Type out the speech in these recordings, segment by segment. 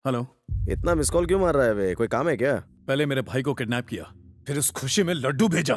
Hello. इतना miss call क्यों मार रहा है बे? कोई काम है क्या? पहले मेरे भाई को किडनैप किया, फिर इस खुशी में लड्डू भेजा।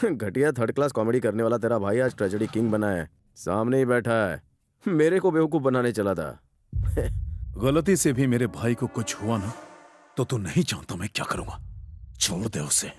घटिया थर्ड क्लास कॉमेडी करने वाला तेरा भाई आज ट्रेजेडी किंग बना है, सामने ही बैठा है। मेरे को बेवकूफ बनाने चला था। गलती से भी मेरे भाई को कुछ हुआ ना तो तू नहीं जानता मैं क्या करूंगा। छोड़ दे उसे।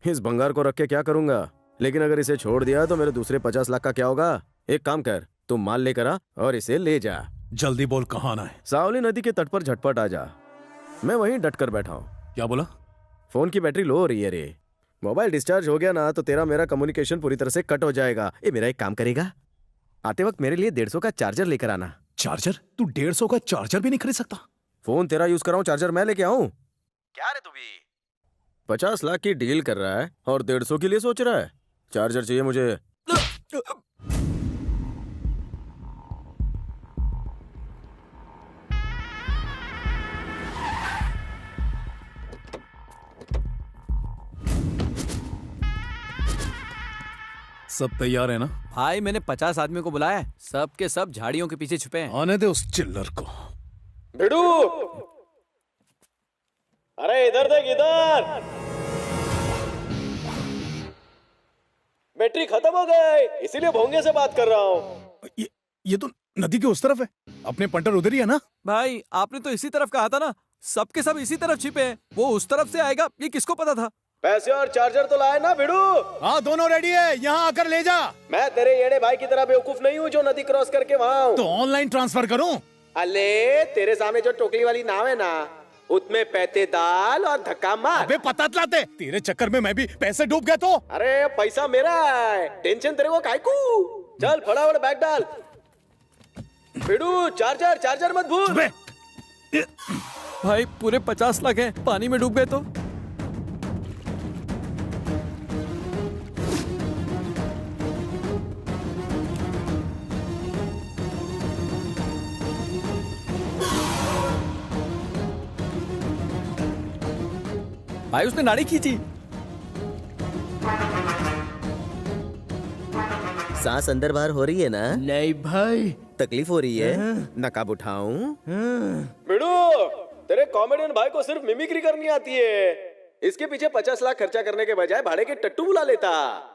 इस भंगार को रख के क्या करूंगा, लेकिन अगर इसे छोड़ दिया तो मेरे दूसरे 50 लाख का क्या होगा? एक काम कर, तू माल लेकर आ और इसे ले जा। जल्दी बोल, कहाँ आना है? सावली नदी के तट पर झटपट आ जा। मैं वहीं डट कर बैठा हूँ। क्या बोला? फोन की बैटरी लो हो रही है रे। मोबाइल डिस्चार्ज हो गया ना तो तेरा मेरा कम्युनिकेशन पूरी तरह से कट हो जाएगा। ये मेरा एक काम करेगा, आते वक्त मेरे लिए 150 का चार्जर लेकर आना। चार्जर? तू 150 का चार्जर भी नहीं खरीद सकता? फोन तेरा यूज कर रहा हूँ, चार्जर मैं लेके आऊं? क्या रे तू भी 50 लाख की डील कर रहा है और 150 के लिए सोच रहा है? चार्जर चाहिए मुझे। सब तैयार है ना? भाई मैंने 50 आदमियों को बुलाया है, सब के सब झाड़ियों के पीछे छुपे हैं। आने दे उस चिल्लर को। भिड़ू, अरे इधर देख, इधर। बैटरी खत्म हो गई, इसीलिए भोंगे से बात कर रहा हूँ। ये तो नदी के उस तरफ है, अपने पंटर उधर ही है ना? भाई आपने तो इसी तरफ कहा था ना, सबके सब इसी तरफ छिपे हैं। वो उस तरफ से आएगा, ये किसको पता था? पैसे और चार्जर तो लाए ना भिड़ू? हाँ, दोनों रेडी है, यहाँ आकर ले जा। मैं तेरे येड़े भाई की तरह बेवकूफ नहीं हूँ जो नदी क्रॉस करके वहाँ हूँ। तो ऑनलाइन ट्रांसफर करूँ? अले तेरे सामने जो टोकली वाली नाव है ना, उसमें पैसे डाल और धक्का मार। अबे पता चलाते, तेरे चक्कर में मैं भी पैसे डूब गया तो। अरे पैसा मेरा है, टेंशन तेरे को कायकू। चल फटाफट बैग डाल। भिड़ू, चार्जर चार्जर मत भूल। भाई पूरे 50 लाख हैं, पानी में डूब गए तो? भाई उसने नाड़ी खींची। सांस अंदर बाहर हो रही है ना? नहीं भाई। तकलीफ हो रही है? नकाब उठाऊं? बिड़ू, तेरे कॉमेडियन भाई को सिर्फ मिमिक्री करनी आती है। इसके पीछे 50 लाख खर्चा करने के बजाय भाड़े के टट्टू बुला लेता,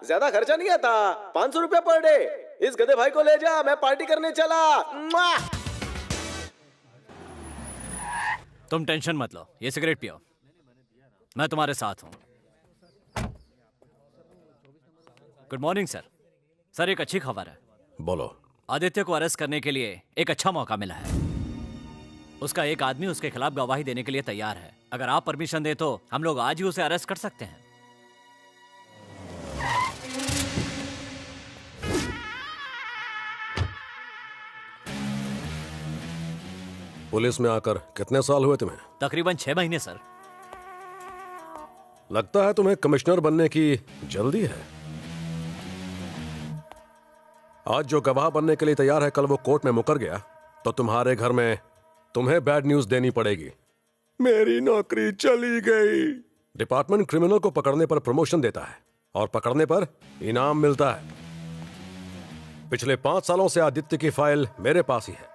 ज्यादा खर्चा नहीं आता। 500 रुपया पर डे। इस गधे भाई को ले जा, मैं पार्टी करने चला। मुआ! तुम टेंशन मत लो, ये सिगरेट पियो, मैं तुम्हारे साथ हूं। Good morning sir. सर एक अच्छी खबर है। बोलो। आदित्य को अरेस्ट करने के लिए एक अच्छा मौका मिला है। उसका एक आदमी उसके खिलाफ गवाही देने के लिए तैयार है। अगर आप परमिशन दे तो हम लोग आज ही उसे अरेस्ट कर सकते हैं। पुलिस में आकर कितने साल हुए तुम्हें? तकरीबन 6 महीने सर। लगता है तुम्हें कमिश्नर बनने की जल्दी है। आज जो गवाह बनने के लिए तैयार है, कल वो कोर्ट में मुकर गया तो तुम्हारे घर में तुम्हें बैड न्यूज देनी पड़ेगी। मेरी नौकरी चली गई। डिपार्टमेंट क्रिमिनल को पकड़ने पर प्रमोशन देता है और पकड़ने पर इनाम मिलता है। पिछले 5 सालों से आदित्य की फाइल मेरे पास ही है।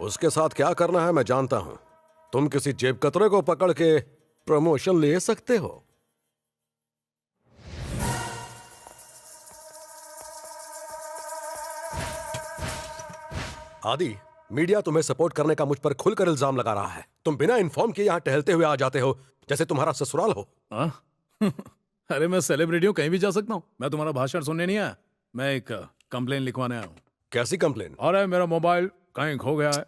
उसके साथ क्या करना है मैं जानता हूं। तुम किसी जेब कतरे को पकड़ के प्रमोशन ले सकते हो। आदि, मीडिया तुम्हें सपोर्ट करने का मुझ पर खुलकर इल्जाम लगा रहा है। तुम बिना इन्फॉर्म किए यहाँ टहलते हुए आ जाते हो जैसे तुम्हारा ससुराल हो। अरे मैं सेलिब्रिटी हूँ, कहीं भी जा सकता हूँ। मैं तुम्हारा भाषण सुनने नहीं आया, मैं एक कंप्लेन लिखवाने आया हूँ। कैसी कंप्लेन? अरे मेरा मोबाइल कहीं खो गया है।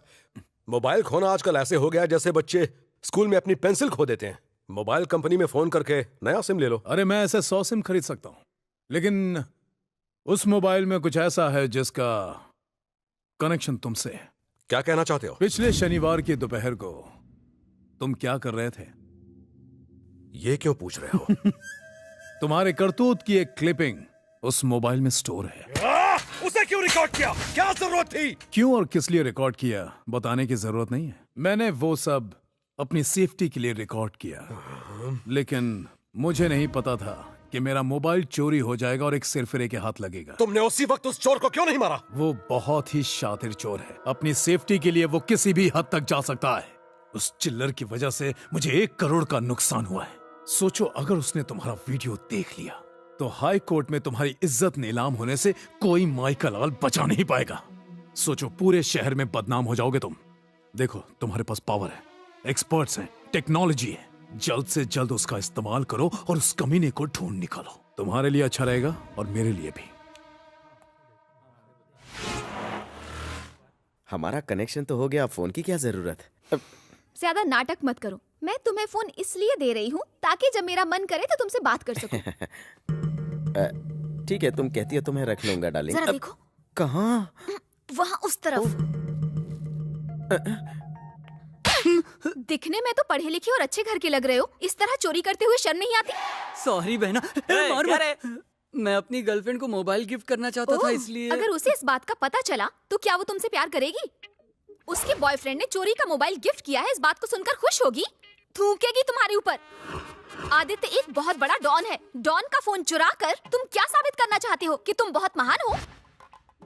मोबाइल खोना आजकल ऐसे हो गया है जैसे बच्चे स्कूल में अपनी पेंसिल खो देते हैं। मोबाइल कंपनी में फोन करके नया सिम ले लो। अरे मैं ऐसे 100 सिम खरीद सकता हूँ, लेकिन उस मोबाइल में कुछ ऐसा है जिसका कनेक्शन तुमसे है। क्या कहना चाहते हो? पिछले शनिवार की दोपहर को तुम क्या कर रहे थे? ये क्यों पूछ रहे हो? तुम्हारे करतूत की एक क्लिपिंग उस मोबाइल में स्टोर है। उसे क्यों रिकॉर्ड किया? क्या जरूरत थी? क्यों और किस लिए रिकॉर्ड किया बताने की जरूरत नहीं है। मैंने वो सब अपनी सेफ्टी के लिए रिकॉर्ड किया, लेकिन मुझे नहीं पता था कि मेरा मोबाइल चोरी हो जाएगा और एक सिरफिरे के हाथ लगेगा। तुमने उसी वक्त उस चोर को क्यों नहीं मारा? वो बहुत ही शातिर चोर है। अपनी सेफ्टी के लिए वो किसी भी हद तक जा सकता है। उस चिल्लर की वजह से मुझे 1 करोड़ का नुकसान हुआ है। सोचो अगर उसने तुम्हारा वीडियो देख लिया तो हाई कोर्ट में तुम्हारी इज्जत नीलाम होने से कोई माई का लाल बचा नहीं पाएगा। सोचो पूरे शहर में बदनाम हो जाओगे तुम। देखो तुम्हारे पास पावर है, एक्सपर्ट्स हैं, टेक्नोलॉजी है, जल्द से जल्द उसका इस्तेमाल करो और उस कमीने को ढूंढ निकालो। तुम्हारे लिए अच्छा रहेगा और मेरे लिए भी। हमारा कनेक्शन तो हो गया, अब फोन की क्या जरूरत। ज्यादा नाटक मत करो। मैं तुम्हें फोन इसलिए दे रही हूँ ताकि जब मेरा मन करे तो तुमसे बात कर सकूं। ठीक है, तुम कहती हो तो मैं रख लूंगा डार्लिंग। जरा देखो। कहाँ? वहाँ उस तरफ। दिखने में तो पढ़े लिखे और अच्छे घर के लग रहे हो, इस तरह चोरी करते हुए शर्म नहीं आती? सॉरी बहना, मार मत। मैं अपनी गर्लफ्रेंड को मोबाइल गिफ्ट करना चाहता था, ओह, इसलिए। अगर उसे इस बात का पता चला तो क्या वो तुमसे प्यार करेगी? उसके बॉयफ्रेंड ने चोरी का मोबाइल गिफ्ट किया है, इस बात को सुनकर खुश होगी? थूकेगी तुम्हारे ऊपर। आदित्य एक बहुत बड़ा डॉन है। डॉन का फोन चुरा कर तुम क्या साबित करना चाहते हो कि तुम बहुत महान हो?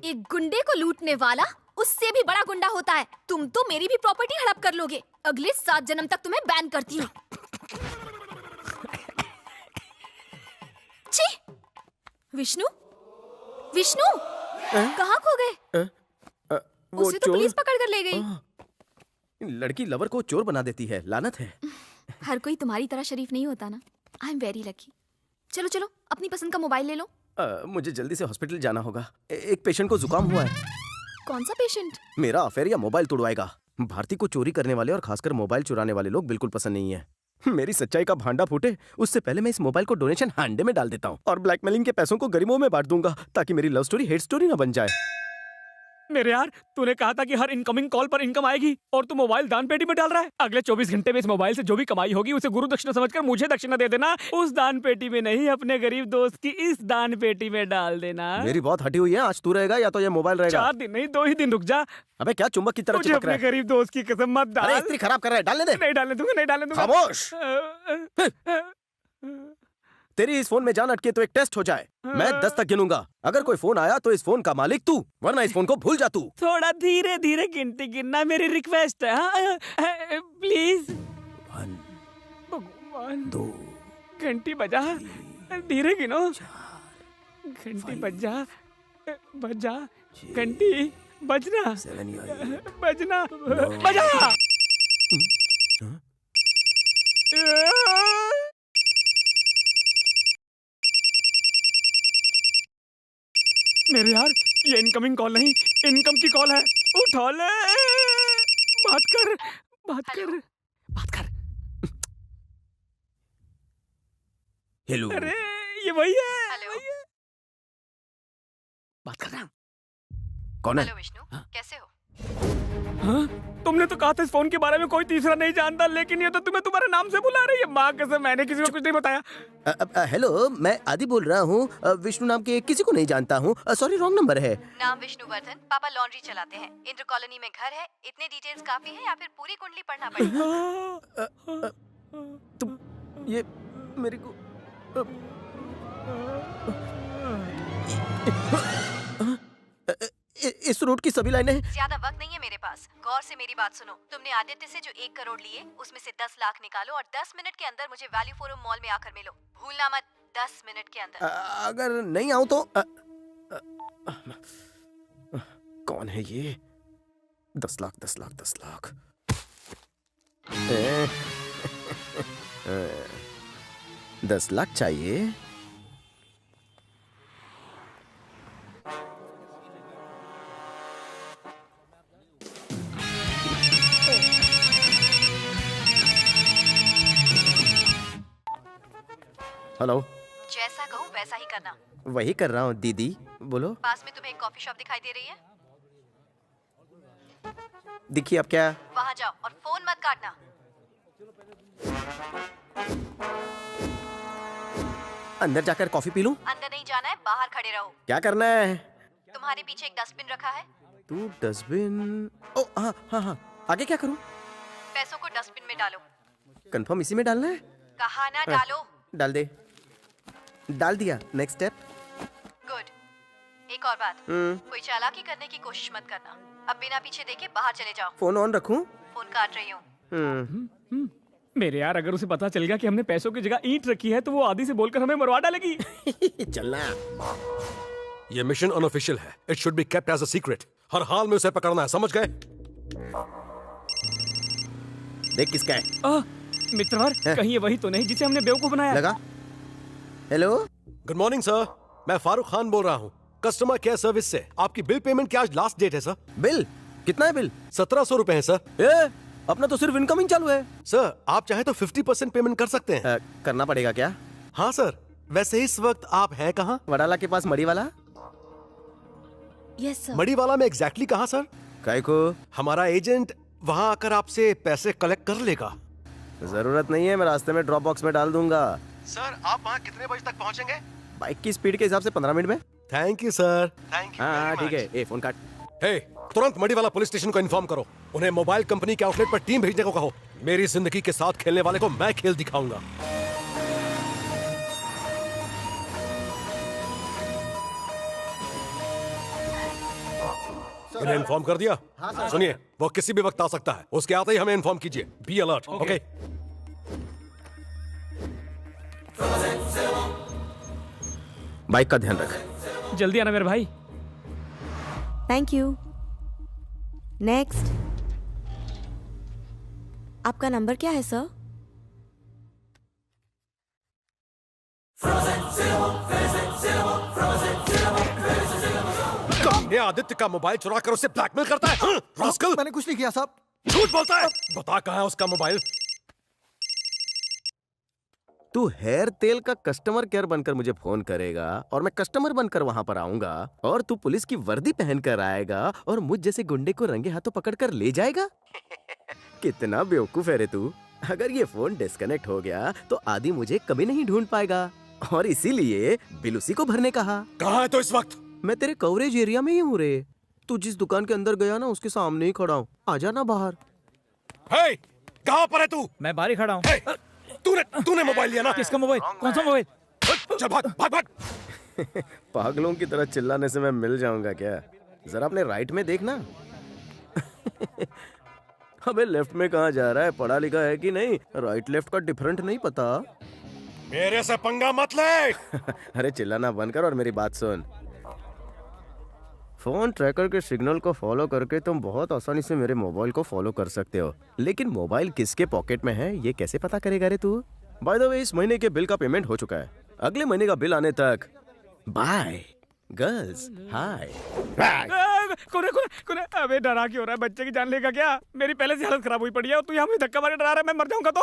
एक गुंडे को लूटने वाला उससे भी बड़ा गुंडा होता है। तुम तो मेरी भी प्रॉपर्टी हड़प कर लोगे। अगले 7 जन्म तक तुम्हें बैन करती हूँ। छी! विष्णु, विष्णु, कहाँ खो गए? उसे तो पुलिस पकड़ कर ले गई। लड़की लवर को चोर बना देती है, लानत है। हर कोई तुम्हारी तरह शरीफ नहीं होता ना। I am very lucky. चलो चलो अपनी पसंद का मोबाइल ले लो। मुझे जल्दी से हॉस्पिटल जाना होगा। एक पेशेंट को जुकाम हुआ है। कौन सा पेशेंट? मेरा अफेयर या मोबाइल तोड़वाएगा। भारती को चोरी करने वाले और खासकर मोबाइल चुराने वाले लोग बिल्कुल पसंद नहीं है। मेरी सच्चाई का भांडा फूटे उससे पहले मैं इस मोबाइल को डोनेशन हांडे में डाल देता हूँ और ब्लैकमेलिंग के पैसों को गरीबों में बांट दूंगा ताकि मेरी लव स्टोरी हेट स्टोरी ना बन जाए। मेरे यार, तूने कहा था कि हर इनकमिंग कॉल पर इनकम आएगी और तू मोबाइल दान पेटी में डाल रहा है। अगले 24 घंटे में इस मोबाइल से जो भी कमाई होगी उसे गुरु दक्षिणा समझकर मुझे दक्षिणा दे देना। उस दान पेटी में नहीं, अपने गरीब दोस्त की इस दान पेटी में डाल देना। मेरी बहुत हटी हुई है, आज तू रहेगा या तो ये मोबाइल रहेगा। 4 दिन नहीं 2 ही दिन रुक जा। अबे क्या चुंबक की तरह मुझे चिपक अपने रहा है? गरीब दोस्त की कसम मत अरे डाल। इस्त्री खराब कर रहा है, डालने दे। नहीं डालने दूंगा, नहीं डालने दूंगा। खामोश। तेरी इस फोन में जान अटके तो एक टेस्ट हो जाए। मैं 10 तक गिनूंगा। अगर कोई फोन आया तो इस फोन का मालिक तू, वरना इस फोन को भूल जा तू। थोड़ा धीरे धीरे गिनती गिनना मेरी रिक्वेस्ट है। हाँ? प्लीज। 1 भगवान, 2 घंटी बजा, धीरे गिनो। घंटी बजा, बजा, घंटी बजना, 7 या 8 बजना, बजा। मेरे यार, ये इनकमिंग कॉल नहीं, इनकम की कॉल है। उठा ले। बात कर, बात कर, बात कर। हेलो। अरे ये वही है। हेलो। बात कर रहा। कौन है? हेलो विष्णु, कैसे हो? हाँ? तुमने तो कहा था इस फोन के बारे में कोई तीसरा नहीं जानता, लेकिन ये तो तुम्हें तुम्हारे नाम से बुला रही है। माँ कसम, मैंने किसी को कुछ नहीं बताया। हेलो, मैं आदि बोल रहा हूँ। विष्णु नाम के किसी को नहीं जानता हूँ। सॉरी, रॉन्ग नंबर है। नाम विष्णुवर्धन, पापा लॉन्ड्री चलाते हैं। इंद्र कॉलोनी में घर है। इतने डिटेल्स काफी है या फिर पूरी कुंडली पढ़ना पड़ेगा? तुम ये मेरे को इस रूट की सभी लाइनें। ज्यादा वक्त नहीं है मेरे पास, गौर से मेरी बात सुनो। तुमने आदित्य से जो 1 करोड़ लिए उसमें से 10 लाख निकालो और 10 मिनट के अंदर मुझे वैल्यू फोरम मॉल में आकर मिलो। भूलना मत, 10 मिनट के अंदर। अगर नहीं आऊं तो कौन है ये? 10 लाख 10 लाख 10 लाख 10 लाख चाहिए। हेलो। जैसा कहूँ वैसा ही करना। वही कर रहा हूँ दीदी, बोलो। पास में तुम्हें एक कॉफी शॉप दिखाई दे रही है? दिखिए अब क्या? वहाँ जाओ और फोन मत काटना। अंदर जाकर कॉफी पी लूं? अंदर नहीं जाना है, बाहर खड़े रहो। क्या करना है? तुम्हारे पीछे एक डस्टबिन रखा है। तू डस्टबिन? ओ हाँ हाँ हाँ, आगे क्या करूं? पैसों को डस्टबिन में डालो। कंफर्म इसी में डालना है? कहा ना डालो। डाल दे। डाल दिया। Next step? गुड। एक और बात, कोई चालाकी करने की कोशिश मत करना। अब बिना पीछे देखे बाहर चले जाओ। फोन ऑन रखूं? फोन काट रही हूँ। मेरे यार अगर उसे पता चल गया कि हमने पैसों की जगह ईंट रखी है तो वो आदि से बोलकर हमें मरवा डालेगी। चलना। ये मिशन अनऑफिशियल है। It should be kept as a secret. हर हाल में उसे पकड़ना है, समझ गए? देख किसका है। मित्रवर, कहीं ये वही तो नहीं जिसे हमने बेवकूफ बनाया? लगा। हेलो। गुड मॉर्निंग सर, मैं फारूक खान बोल रहा हूँ कस्टमर केयर सर्विस से। आपकी बिल पेमेंट की आज लास्ट डेट है सर। बिल कितना है बिल? 1700 रुपए है सर। अपना तो सिर्फ इनकमिंग चालू है। सर आप चाहे तो 50% पेमेंट कर सकते हैं। करना पड़ेगा क्या? हाँ सर। वैसे इस वक्त आप हैं कहाँ? वडाला के पास मड़ी वाला। Yes sir. मड़ी वाला में एग्जैक्टली कहाँ सर? काय को? हमारा एजेंट वहाँ आकर आपसे पैसे कलेक्ट कर लेगा। जरूरत नहीं है, मैं रास्ते में ड्रॉप बॉक्स में डाल दूंगा। सर आप वहाँ कितने बजे तक पहुँचेंगे? बाइक की स्पीड के हिसाब से 15 मिनट में। Thank you sir. Thank you. हाँ ठीक है। ए फोन काट। हे, तुरंत मड़ी वाला पुलिस स्टेशन को इन्फॉर्म करो। उन्हें मोबाइल कंपनी के आउटलेट पर टीम भेजने को कहो। मेरी जिंदगी के साथ खेलने वाले को मैं खेल दिखाऊंगा। उन्हें इन्फॉर्म कर दिया? सुनिए, वो किसी भी वक्त आ सकता है। उसके आते ही हमें इन्फॉर्म कीजिए। Be alert. ओके। बाइक का ध्यान रख। जल्दी आना मेरे भाई। Thank you. नेक्स्ट। आपका नंबर क्या है सर? ये आदित्य का मोबाइल चुरा कर उसे ब्लैकमेल करता है। रास्कल। मैंने कुछ नहीं किया साहब। झूठ बोलता है। बता कहाँ है उसका मोबाइल? तू हेयर तेल का कस्टमर केयर बनकर मुझे फोन करेगा और मैं कस्टमर बनकर वहां पर आऊंगा और तू पुलिस की वर्दी पहनकर आएगा और मुझ जैसे गुंडे को रंगे हाथों पकड़कर ले जाएगा। कितना बेवकूफ है रे तू। अगर ये फोन डिस्कनेक्ट हो गया तो आदि मुझे कभी नहीं ढूंढ पाएगा और इसीलिए बिल उसी को भरने कहा। कहाँ है तो इस वक्त? मैं तेरे कवरेज एरिया में ही हूँ रे। तू जिस दुकान के अंदर गया ना उसके सामने ही खड़ा हूँ। आजा ना बाहर। हे, कहाँ पर है तू? मैं बाहर ही खड़ा हूँ। हे, तूने मोबाइल लिया ना? किसका मोबाइल? कौन सा मोबाइल? चल भाग भाग भाग। पागलों की तरह चिल्लाने से मैं मिल जाऊंगा क्या? जरा अपने राइट में देखना। अबे लेफ्ट में कहाँ जा रहा है? पढ़ा लिखा है कि नहीं? राइट लेफ्ट का डिफरेंट नहीं पता? मेरे से पंगा मत ले। अरे चिल्लाना बंद कर और मेरी बात सुन। फोन ट्रैकर के सिग्नल को फॉलो करके तुम बहुत आसानी से मेरे मोबाइल को फॉलो कर सकते हो, लेकिन मोबाइल किसके पॉकेट में है ये कैसे पता करेगा रे तू? बाय द वे, इस महीने के बिल का पेमेंट हो चुका है। अगले महीने का बिल आने तक बाय गर्ल्स। हाय। कोने कोने कोने। अबे डरा क्यों रहा है? बच्चे की जान लेगा क्या? मेरी पहले से हालत खराब हुई पड़ी है और तू यहाँ मुझे धक्का मार के डरा रहा है। मैं मर जाऊंगा तो?